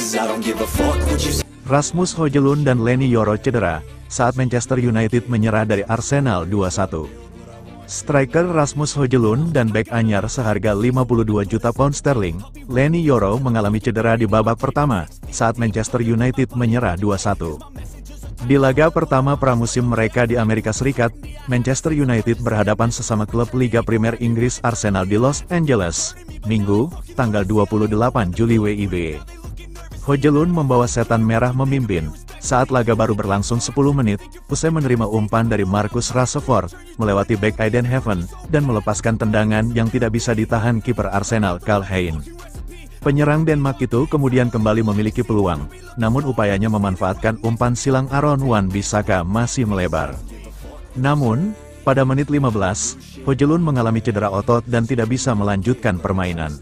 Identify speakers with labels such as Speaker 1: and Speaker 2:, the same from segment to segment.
Speaker 1: 'cause I don't give a fuck what you say.
Speaker 2: Rasmus Højlund dan Leny Yoro cedera saat Manchester United menyerah dari Arsenal 2-1. Striker Rasmus Højlund dan bek anyar seharga 52 juta pound sterling, Leny Yoro mengalami cedera di babak pertama saat Manchester United menyerah 2-1. Di laga pertama pramusim mereka di Amerika Serikat, Manchester United berhadapan sesama klub Liga Primer Inggris Arsenal di Los Angeles, Minggu, tanggal 28 Juli WIB. Højlund membawa setan merah memimpin saat laga baru berlangsung 10 menit, usai menerima umpan dari Marcus Rashford, melewati bek Eindhoven, dan melepaskan tendangan yang tidak bisa ditahan kiper Arsenal Karl-Heinz. Penyerang Denmark itu kemudian kembali memiliki peluang, namun upayanya memanfaatkan umpan silang Aaron Wan-Bissaka masih melebar. Namun, pada menit 15, Højlund mengalami cedera otot dan tidak bisa melanjutkan permainan.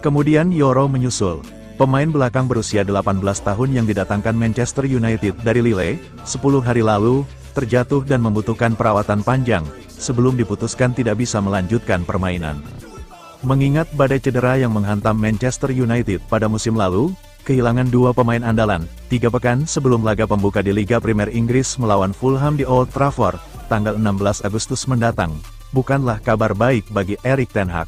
Speaker 2: Kemudian Yoro menyusul. Pemain belakang berusia 18 tahun yang didatangkan Manchester United dari Lille, 10 hari lalu, terjatuh dan membutuhkan perawatan panjang, sebelum diputuskan tidak bisa melanjutkan permainan. Mengingat badai cedera yang menghantam Manchester United pada musim lalu, kehilangan dua pemain andalan, 3 pekan sebelum laga pembuka di Liga Primer Inggris melawan Fulham di Old Trafford, tanggal 16 Agustus mendatang, bukanlah kabar baik bagi Erik ten Hag.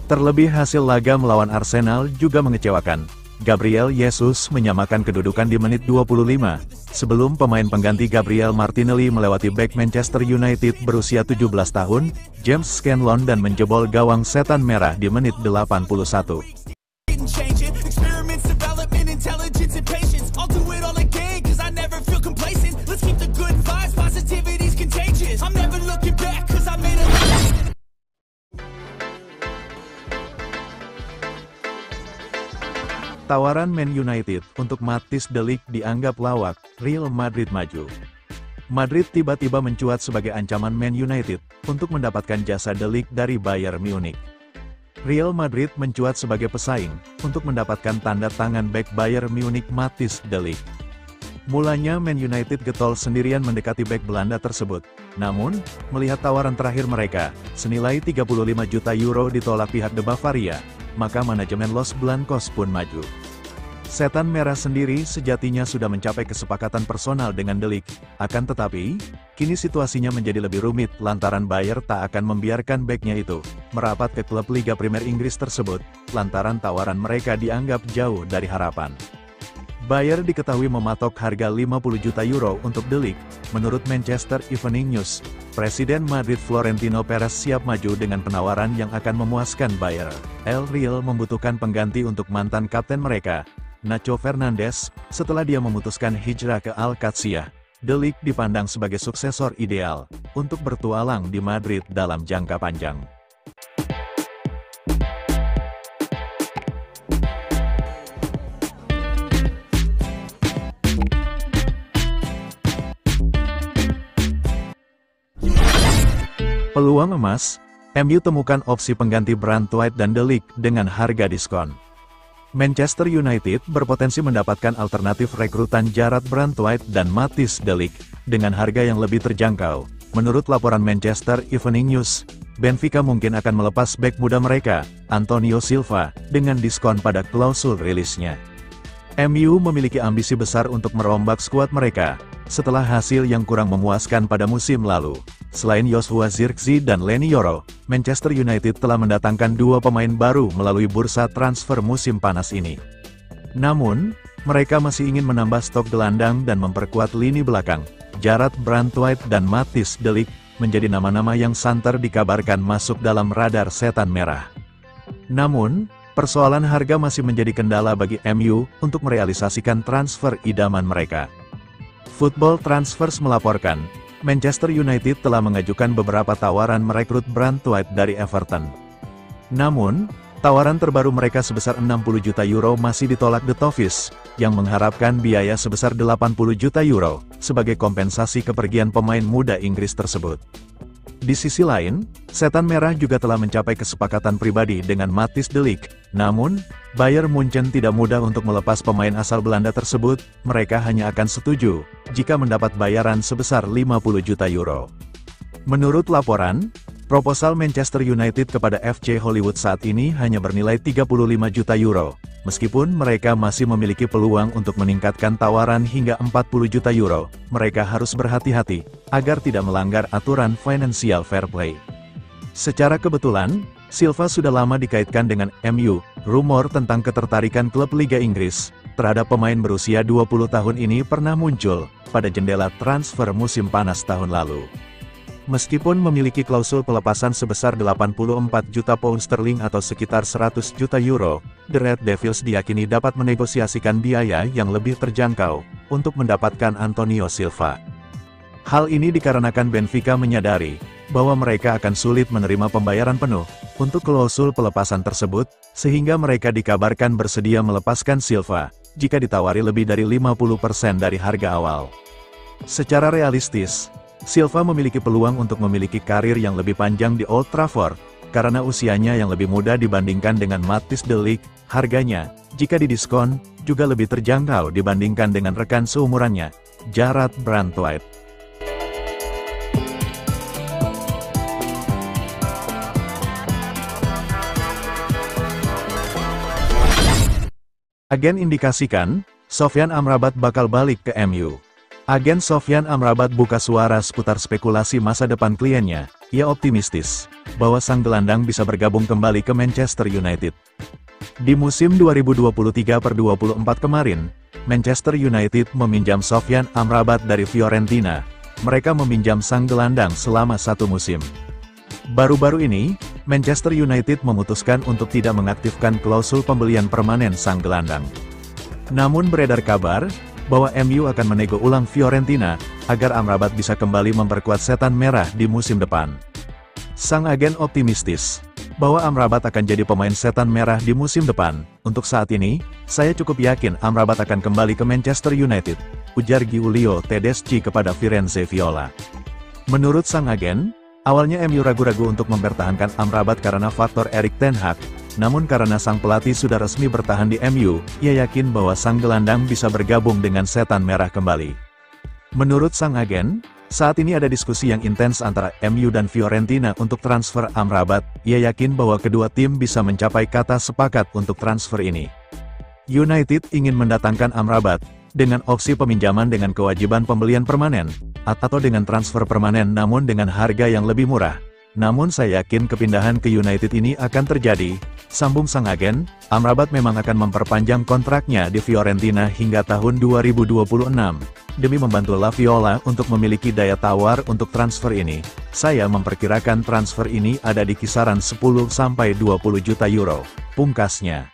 Speaker 2: Terlebih hasil laga melawan Arsenal juga mengecewakan. Gabriel Jesus menyamakan kedudukan di menit 25, sebelum pemain pengganti Gabriel Martinelli melewati bek Manchester United berusia 17 tahun, James Scanlon dan menjebol gawang setan merah di menit 81. Tawaran Man United untuk Matthijs de Ligt dianggap lawak, Real Madrid maju. Madrid tiba-tiba mencuat sebagai ancaman Man United untuk mendapatkan jasa de Ligt dari Bayern Munich. Real Madrid mencuat sebagai pesaing untuk mendapatkan tanda tangan bek Bayern Munich Matthijs de Ligt. Mulanya Man United getol sendirian mendekati bek Belanda tersebut. Namun, melihat tawaran terakhir mereka, senilai 35 juta euro ditolak pihak De Bavaria, maka manajemen Los Blancos pun maju. Setan merah sendiri sejatinya sudah mencapai kesepakatan personal dengan de Ligt, akan tetapi, kini situasinya menjadi lebih rumit lantaran Bayern tak akan membiarkan beknya itu merapat ke klub Liga Primer Inggris tersebut, lantaran tawaran mereka dianggap jauh dari harapan. Bayern diketahui mematok harga 50 juta euro untuk de Ligt. Menurut Manchester Evening News, Presiden Madrid Florentino Perez siap maju dengan penawaran yang akan memuaskan Bayern. El Real membutuhkan pengganti untuk mantan kapten mereka, Nacho Fernandes, setelah dia memutuskan hijrah ke Al-Qadsiah. De Ligt dipandang sebagai suksesor ideal untuk bertualang di Madrid dalam jangka panjang. Peluang emas, MU temukan opsi pengganti Branthwaite dan de Ligt dengan harga diskon. Manchester United berpotensi mendapatkan alternatif rekrutan Jarrad Branthwaite dan Matthijs de Ligt dengan harga yang lebih terjangkau. Menurut laporan Manchester Evening News, Benfica mungkin akan melepas bek muda mereka, Antonio Silva, dengan diskon pada klausul rilisnya. MU memiliki ambisi besar untuk merombak skuad mereka, setelah hasil yang kurang memuaskan pada musim lalu. Selain Joshua Zirkzee dan Leny Yoro, Manchester United telah mendatangkan dua pemain baru melalui bursa transfer musim panas ini. Namun, mereka masih ingin menambah stok gelandang dan memperkuat lini belakang. Jarrad Branthwaite dan Matthijs de Ligt menjadi nama-nama yang santer dikabarkan masuk dalam radar setan merah. Namun, persoalan harga masih menjadi kendala bagi MU untuk merealisasikan transfer idaman mereka. Football Transfers melaporkan, Manchester United telah mengajukan beberapa tawaran merekrut Branthwaite dari Everton. Namun, tawaran terbaru mereka sebesar 60 juta euro masih ditolak The Toffees, yang mengharapkan biaya sebesar 80 juta euro, sebagai kompensasi kepergian pemain muda Inggris tersebut. Di sisi lain, setan merah juga telah mencapai kesepakatan pribadi dengan Matthijs de Ligt. Namun, Bayern Munchen tidak mudah untuk melepas pemain asal Belanda tersebut, mereka hanya akan setuju jika mendapat bayaran sebesar 50 juta euro. Menurut laporan, proposal Manchester United kepada FC Hollywood saat ini hanya bernilai 35 juta euro, Meskipun mereka masih memiliki peluang untuk meningkatkan tawaran hingga 40 juta euro, mereka harus berhati-hati, agar tidak melanggar aturan financial fair play. Secara kebetulan, Silva sudah lama dikaitkan dengan MU. Rumor tentang ketertarikan klub Liga Inggris terhadap pemain berusia 20 tahun ini pernah muncul pada jendela transfer musim panas tahun lalu. Meskipun memiliki klausul pelepasan sebesar 84 juta pound sterling atau sekitar 100 juta euro, The Red Devils diyakini dapat menegosiasikan biaya yang lebih terjangkau untuk mendapatkan Antonio Silva. Hal ini dikarenakan Benfica menyadari bahwa mereka akan sulit menerima pembayaran penuh untuk klausul pelepasan tersebut, sehingga mereka dikabarkan bersedia melepaskan Silva jika ditawari lebih dari 50% dari harga awal. Secara realistis, Silva memiliki peluang untuk memiliki karir yang lebih panjang di Old Trafford, karena usianya yang lebih muda dibandingkan dengan Matthijs de Ligt. Harganya, jika didiskon, juga lebih terjangkau dibandingkan dengan rekan seumurannya, Jarrad Branthwaite. Agen indikasikan, Sofyan Amrabat bakal balik ke MU. Agen Sofyan Amrabat buka suara seputar spekulasi masa depan kliennya. Ia optimistis bahwa sang gelandang bisa bergabung kembali ke Manchester United. Di musim 2023/24 kemarin, Manchester United meminjam Sofyan Amrabat dari Fiorentina. Mereka meminjam sang gelandang selama 1 musim. Baru-baru ini, Manchester United memutuskan untuk tidak mengaktifkan klausul pembelian permanen sang gelandang. Namun beredar kabar bahwa MU akan menego ulang Fiorentina agar Amrabat bisa kembali memperkuat setan merah di musim depan. Sang agen optimistis bahwa Amrabat akan jadi pemain setan merah di musim depan. Untuk saat ini, saya cukup yakin Amrabat akan kembali ke Manchester United, ujar Giulio Tedeschi kepada Firenze Viola. Menurut sang agen, awalnya MU ragu-ragu untuk mempertahankan Amrabat karena faktor Erik ten Hag. Namun karena sang pelatih sudah resmi bertahan di MU, ia yakin bahwa sang gelandang bisa bergabung dengan setan merah kembali. Menurut sang agen, saat ini ada diskusi yang intens antara MU dan Fiorentina untuk transfer Amrabat. Ia yakin bahwa kedua tim bisa mencapai kata sepakat untuk transfer ini. United ingin mendatangkan Amrabat dengan opsi peminjaman dengan kewajiban pembelian permanen, atau dengan transfer permanen namun dengan harga yang lebih murah. Namun saya yakin kepindahan ke United ini akan terjadi, sambung sang agen. Amrabat memang akan memperpanjang kontraknya di Fiorentina hingga tahun 2026. Demi membantu La Viola untuk memiliki daya tawar untuk transfer ini, saya memperkirakan transfer ini ada di kisaran 10-20 juta euro, pungkasnya.